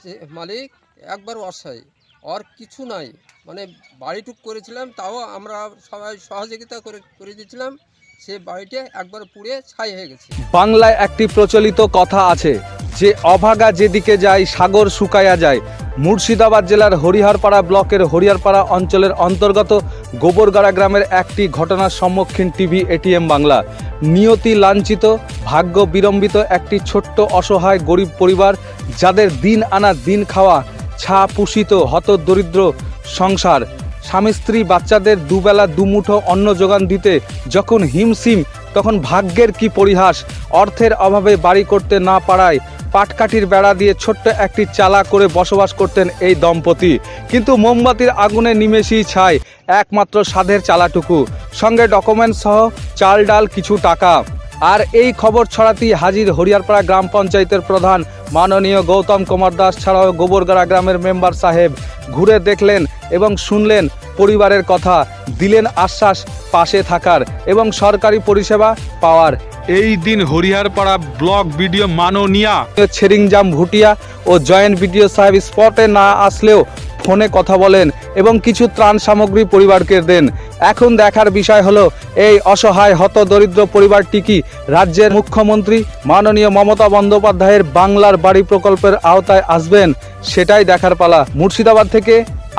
যে মালিক একবার অসহায়, আর কিছু নাই, মানে বাড়িটুক করেছিলাম, তাও আমরা সবাই সহযোগিতা করে দিয়েছিলাম, সে বাড়িটা একবার পুড়ে ছাই হয়ে গেছে। বাংলায় একটি প্রচলিত কথা আছে যে অভাগা যেদিকে যায় সাগর শুকায়া যায়। মুর্শিদাবাদ জেলার হরিহরপাড়া ব্লকের হরিহরপাড়া অঞ্চলের অন্তর্গত গোবরগাড়া গ্রামের একটি ঘটনার সম্মুখীন টিভি এটিএম বাংলা। নিয়তি লাঞ্ছিত, ভাগ্য বিড়ম্বিত একটি ছোট্ট অসহায় গরিব পরিবার, যাদের দিন আনা দিন খাওয়া ছা পুষিত হতদরিদ্র সংসার। স্বামী স্ত্রী বাচ্চাদের দুবেলা দুমুঠো অন্ন যোগান দিতে যখন হিমশিম, তখন ভাগ্যের কি পরিহাস। অর্থের অভাবে বাড়ি করতে না পারায় পাটকাঠির বেড়া দিয়ে ছোট্ট একটি চালা করে বসবাস করতেন এই দম্পতি। কিন্তু মোমবাতির আগুনে নিমেষেই ছাই একমাত্র সাধের চালাটুকু, সঙ্গে ডকুমেন্টস সহ চাল ডাল কিছু টাকা। আর এই খবর ছড়াতেই হাজির হরিহরপাড়া গ্রাম পঞ্চায়েতের প্রধান মাননীয় গৌতম কুমার দাস ছাড়াও গোবরগাড়া গ্রামের মেম্বার সাহেব। ঘুরে দেখলেন এবং শুনলেন পরিবারের কথা, দিলেন আশ্বাস পাশে থাকার এবং সরকারি পরিষেবা পাওয়ার। এই দিন হরিহরপাড়া ব্লক বিডিও মাননীয়া ছেরিংজাম ভুটিয়া ও জয়েন্ট বিডিও সাহেব স্পটে না আসলেও ফোনে কথা বলেন এবং কিছু ত্রাণ সামগ্রী পরিবারকে দেন। এখন দেখার বিষয় হলো এই অসহায় হতদরিদ্র পরিবারটি কি রাজ্যের মুখ্যমন্ত্রী মাননীয় মমতা বন্দ্যোপাধ্যায়ের বাংলার বাড়ি প্রকল্পের আওতায় আসবেন, সেটাই দেখার পালা। মুর্শিদাবাদ থেকে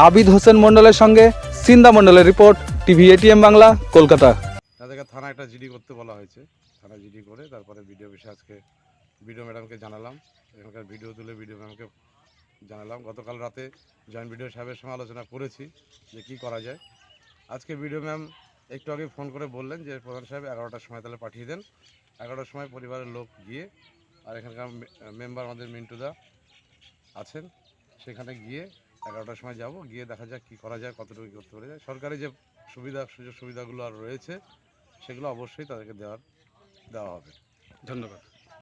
আবিদ হোসেন মণ্ডলের সঙ্গে সিন্দা মণ্ডলের report, TV ATM Bangla, Kolkata. তাদেরকে থানা একটা জিডি করতে বলা হয়েছে, থানা জিডি করে তারপরে ভিডিও বিষয়ে আজকে ভিডিও ম্যাডামকে জানালাম, এখানকার ভিডিও তুলে ভিডিও ম্যাডামকে জানালাম। গতকাল রাতে জয়েন্ট ভিডিও সাহেবের সঙ্গে আলোচনা করেছি যে কী করা যায়। আজকে ভিডিও ম্যাম একটু আগে ফোন করে বললেন যে প্রধান সাহেব 11টার সময় তাহলে পাঠিয়ে দেন। 11টার সময় পরিবারের লোক গিয়ে, আর এখানকার মেম্বার আমাদের মিন্টুদা আছেন, সেখানে গিয়ে 11টার সময় যাব, গিয়ে দেখা যাক কী করা যায়, কতটুকু করতে পারা যায়। সরকারি যে সুযোগ সুবিধাগুলো আর রয়েছে সেগুলো অবশ্যই তাদেরকে দেওয়া হবে। ধন্যবাদ।